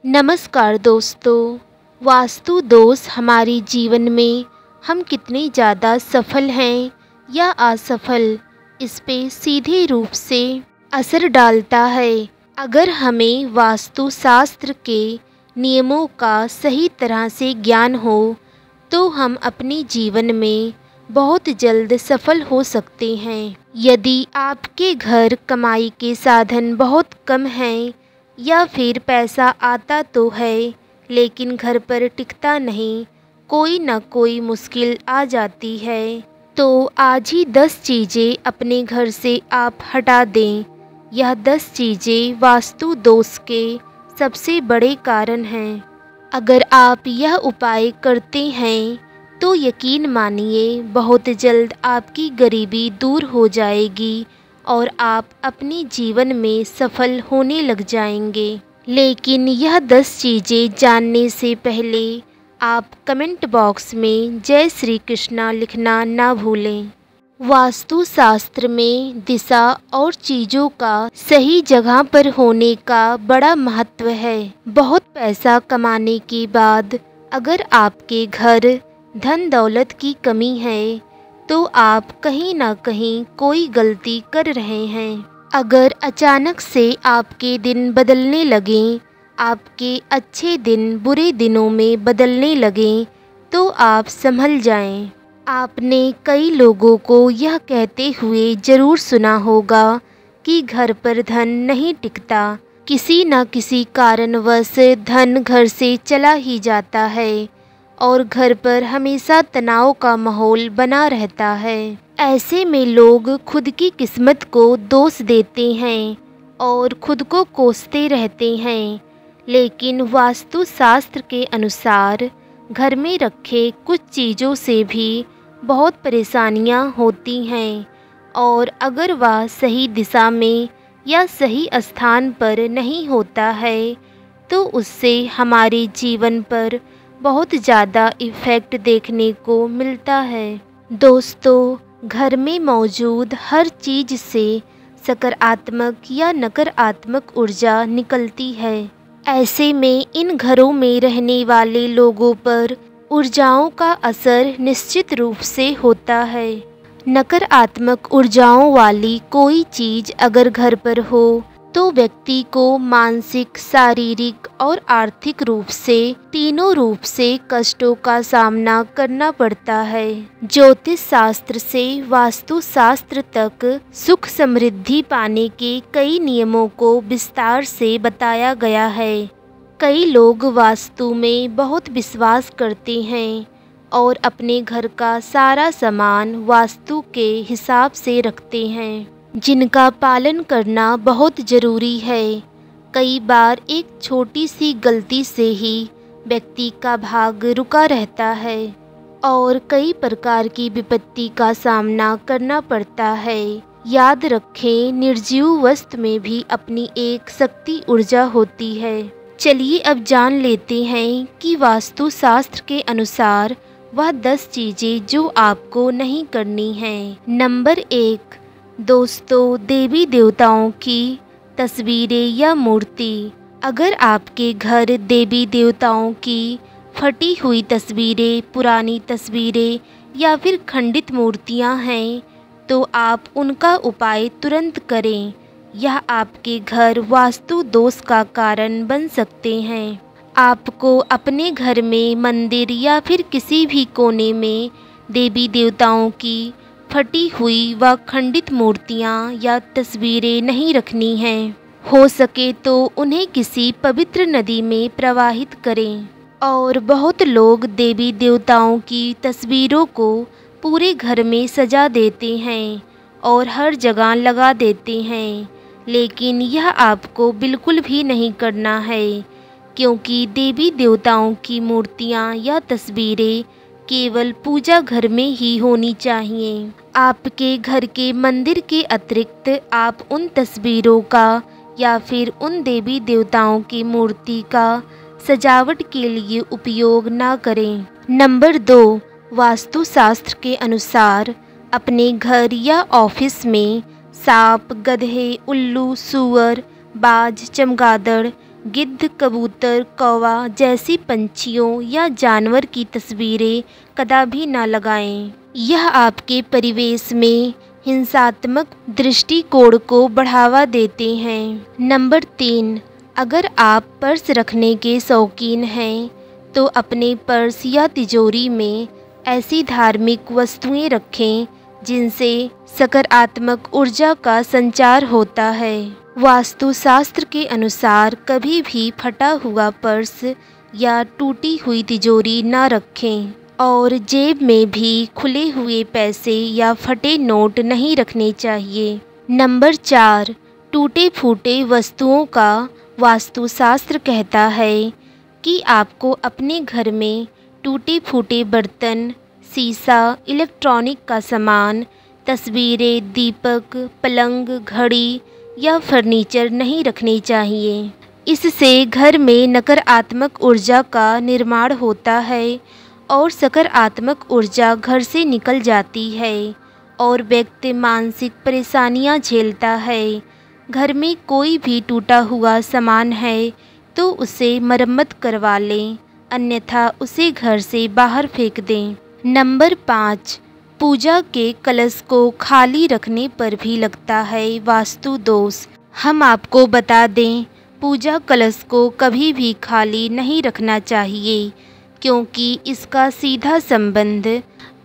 नमस्कार दोस्तों। वास्तु दोष हमारे जीवन में हम कितने ज़्यादा सफल हैं या असफल, इस पे सीधे रूप से असर डालता है। अगर हमें वास्तु शास्त्र के नियमों का सही तरह से ज्ञान हो तो हम अपने जीवन में बहुत जल्द सफल हो सकते हैं। यदि आपके घर कमाई के साधन बहुत कम हैं या फिर पैसा आता तो है लेकिन घर पर टिकता नहीं, कोई न कोई मुश्किल आ जाती है, तो आज ही 10 चीज़ें अपने घर से आप हटा दें। यह 10 चीज़ें वास्तु दोष के सबसे बड़े कारण हैं। अगर आप यह उपाय करते हैं तो यकीन मानिए बहुत जल्द आपकी गरीबी दूर हो जाएगी और आप अपने जीवन में सफल होने लग जाएंगे। लेकिन यह 10 चीज़ें जानने से पहले आप कमेंट बॉक्स में जय श्री कृष्णा लिखना ना भूलें। वास्तु शास्त्र में दिशा और चीज़ों का सही जगह पर होने का बड़ा महत्व है। बहुत पैसा कमाने के बाद अगर आपके घर धन दौलत की कमी है तो आप कहीं ना कहीं कोई गलती कर रहे हैं। अगर अचानक से आपके दिन बदलने लगें, आपके अच्छे दिन बुरे दिनों में बदलने लगें, तो आप संभल जाएं। आपने कई लोगों को यह कहते हुए ज़रूर सुना होगा कि घर पर धन नहीं टिकता, किसी न किसी कारणवश धन घर से चला ही जाता है और घर पर हमेशा तनाव का माहौल बना रहता है। ऐसे में लोग खुद की किस्मत को दोष देते हैं और खुद को कोसते रहते हैं। लेकिन वास्तु शास्त्र के अनुसार घर में रखे कुछ चीज़ों से भी बहुत परेशानियां होती हैं और अगर वह सही दिशा में या सही स्थान पर नहीं होता है तो उससे हमारे जीवन पर बहुत ज़्यादा इफ़ेक्ट देखने को मिलता है। दोस्तों, घर में मौजूद हर चीज़ से सकारात्मक या नकारात्मक ऊर्जा निकलती है। ऐसे में इन घरों में रहने वाले लोगों पर ऊर्जाओं का असर निश्चित रूप से होता है। नकारात्मक ऊर्जाओं वाली कोई चीज़ अगर घर पर हो तो व्यक्ति को मानसिक, शारीरिक और आर्थिक रूप से तीनों रूप से कष्टों का सामना करना पड़ता है। ज्योतिष शास्त्र से वास्तु शास्त्र तक सुख समृद्धि पाने के कई नियमों को विस्तार से बताया गया है। कई लोग वास्तु में बहुत विश्वास करते हैं और अपने घर का सारा सामान वास्तु के हिसाब से रखते हैं, जिनका पालन करना बहुत ज़रूरी है। कई बार एक छोटी सी गलती से ही व्यक्ति का भाग रुका रहता है और कई प्रकार की विपत्ति का सामना करना पड़ता है। याद रखें, निर्जीव वस्तु में भी अपनी एक शक्ति ऊर्जा होती है। चलिए अब जान लेते हैं कि वास्तु शास्त्र के अनुसार वह 10 चीज़ें जो आपको नहीं करनी हैं। नंबर 1, दोस्तों, देवी देवताओं की तस्वीरें या मूर्ति। अगर आपके घर देवी देवताओं की फटी हुई तस्वीरें, पुरानी तस्वीरें या फिर खंडित मूर्तियां हैं तो आप उनका उपाय तुरंत करें। यह आपके घर वास्तु दोष का कारण बन सकते हैं। आपको अपने घर में मंदिर या फिर किसी भी कोने में देवी देवताओं की फटी हुई व खंडित मूर्तियाँ या तस्वीरें नहीं रखनी हैं। हो सके तो उन्हें किसी पवित्र नदी में प्रवाहित करें। और बहुत लोग देवी देवताओं की तस्वीरों को पूरे घर में सजा देते हैं और हर जगह लगा देते हैं, लेकिन यह आपको बिल्कुल भी नहीं करना है, क्योंकि देवी देवताओं की मूर्तियाँ या तस्वीरें केवल पूजा घर में ही होनी चाहिए। आपके घर के मंदिर के अतिरिक्त आप उन तस्वीरों का या फिर उन देवी देवताओं की मूर्ति का सजावट के लिए उपयोग ना करें। नंबर 2, वास्तु शास्त्र के अनुसार अपने घर या ऑफिस में सांप, गधे, उल्लू, सूअर, बाज, चमगादड़ गिद्ध, कबूतर, कौवा जैसी पंछियों या जानवर की तस्वीरें कदापि न लगाएं। यह आपके परिवेश में हिंसात्मक दृष्टिकोण को बढ़ावा देते हैं। नंबर 3, अगर आप पर्स रखने के शौकीन हैं तो अपने पर्स या तिजोरी में ऐसी धार्मिक वस्तुएं रखें जिनसे सकारात्मक ऊर्जा का संचार होता है। वास्तुशास्त्र के अनुसार कभी भी फटा हुआ पर्स या टूटी हुई तिजोरी न रखें और जेब में भी खुले हुए पैसे या फटे नोट नहीं रखने चाहिए। नंबर 4, टूटे फूटे वस्तुओं का वास्तुशास्त्र कहता है कि आपको अपने घर में टूटे फूटे बर्तन, शीशा, इलेक्ट्रॉनिक का सामान, तस्वीरें, दीपक, पलंग, घड़ी या फर्नीचर नहीं रखने चाहिए। इससे घर में नकारात्मक ऊर्जा का निर्माण होता है और सकारात्मक ऊर्जा घर से निकल जाती है और व्यक्ति मानसिक परेशानियां झेलता है। घर में कोई भी टूटा हुआ सामान है तो उसे मरम्मत करवा लें, अन्यथा उसे घर से बाहर फेंक दें। नंबर 5, पूजा के कलश को खाली रखने पर भी लगता है वास्तु दोष। हम आपको बता दें, पूजा कलश को कभी भी खाली नहीं रखना चाहिए क्योंकि इसका सीधा संबंध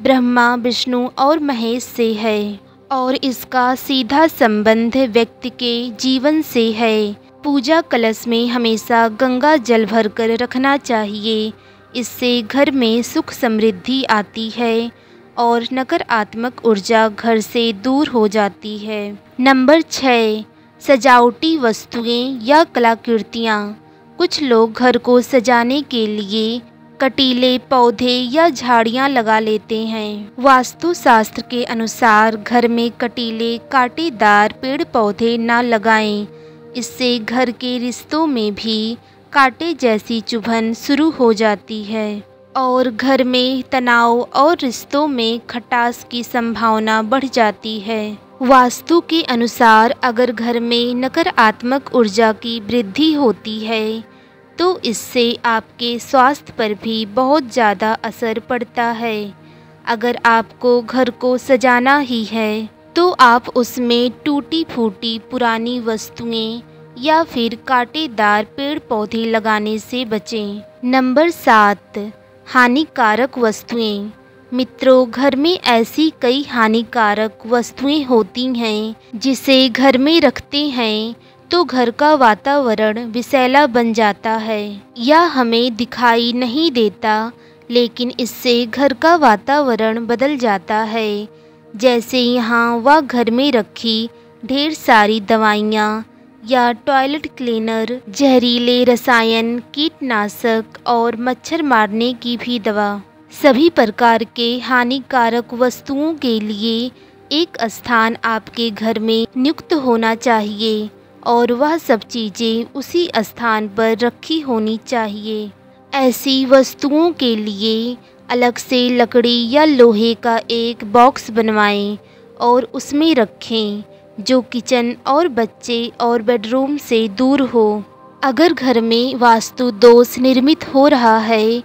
ब्रह्मा, विष्णु और महेश से है और इसका सीधा संबंध व्यक्ति के जीवन से है। पूजा कलश में हमेशा गंगा जल भरकर रखना चाहिए। इससे घर में सुख समृद्धि आती है और नकारात्मक ऊर्जा घर से दूर हो जाती है। नंबर 6, सजावटी वस्तुएं या कलाकृतियाँ। कुछ लोग घर को सजाने के लिए कटीले पौधे या झाड़ियाँ लगा लेते हैं। वास्तुशास्त्र के अनुसार घर में कटीले कांटेदार पेड़ पौधे न लगाएं। इससे घर के रिश्तों में भी कांटे जैसी चुभन शुरू हो जाती है और घर में तनाव और रिश्तों में खटास की संभावना बढ़ जाती है। वास्तु के अनुसार अगर घर में नकारात्मक ऊर्जा की वृद्धि होती है तो इससे आपके स्वास्थ्य पर भी बहुत ज़्यादा असर पड़ता है। अगर आपको घर को सजाना ही है तो आप उसमें टूटी फूटी पुरानी वस्तुएं या फिर कांटेदार पेड़ पौधे लगाने से बचें। नंबर 7, हानिकारक वस्तुएं। मित्रों, घर में ऐसी कई हानिकारक वस्तुएं होती हैं जिसे घर में रखते हैं तो घर का वातावरण विषैला बन जाता है या हमें दिखाई नहीं देता, लेकिन इससे घर का वातावरण बदल जाता है। जैसे यहाँ व घर में रखी ढेर सारी दवाइयाँ या टॉयलेट क्लीनर, जहरीले रसायन, कीटनाशक और मच्छर मारने की भी दवा। सभी प्रकार के हानिकारक वस्तुओं के लिए एक स्थान आपके घर में नियुक्त होना चाहिए और वह सब चीज़ें उसी स्थान पर रखी होनी चाहिए। ऐसी वस्तुओं के लिए अलग से लकड़ी या लोहे का एक बॉक्स बनवाएं और उसमें रखें जो किचन और बच्चे और बेडरूम से दूर हो। अगर घर में वास्तु दोष निर्मित हो रहा है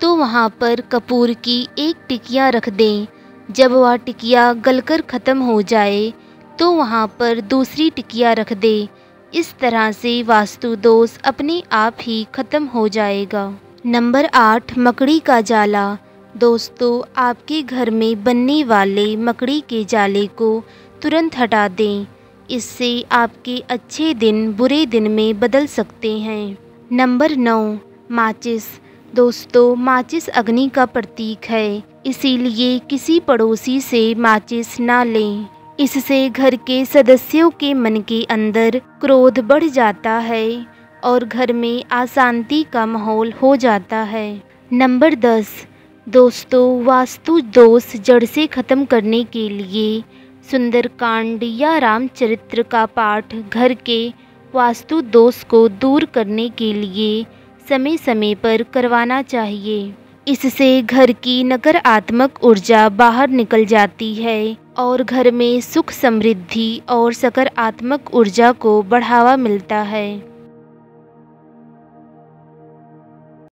तो वहाँ पर कपूर की एक टिकिया रख दें। जब वह टिकिया गलकर ख़त्म हो जाए तो वहाँ पर दूसरी टिकिया रख दें। इस तरह से वास्तु दोष अपने आप ही ख़त्म हो जाएगा। नंबर 8, मकड़ी का जाला। दोस्तों, आपके घर में बनने वाले मकड़ी के जाले को तुरंत हटा दें। इससे आपके अच्छे दिन बुरे दिन में बदल सकते हैं। नंबर 9, माचिस। दोस्तों, माचिस अग्नि का प्रतीक है, इसीलिए किसी पड़ोसी से माचिस ना लें। इससे घर के सदस्यों के मन के अंदर क्रोध बढ़ जाता है और घर में अशांति का माहौल हो जाता है। नंबर 10, दोस्तों, वास्तु दोष जड़ से ख़त्म करने के लिए सुंदरकांड या रामचरित्र का पाठ घर के वास्तु दोष को दूर करने के लिए समय समय पर करवाना चाहिए। इससे घर की नकारात्मक ऊर्जा बाहर निकल जाती है और घर में सुख समृद्धि और सकारात्मक ऊर्जा को बढ़ावा मिलता है।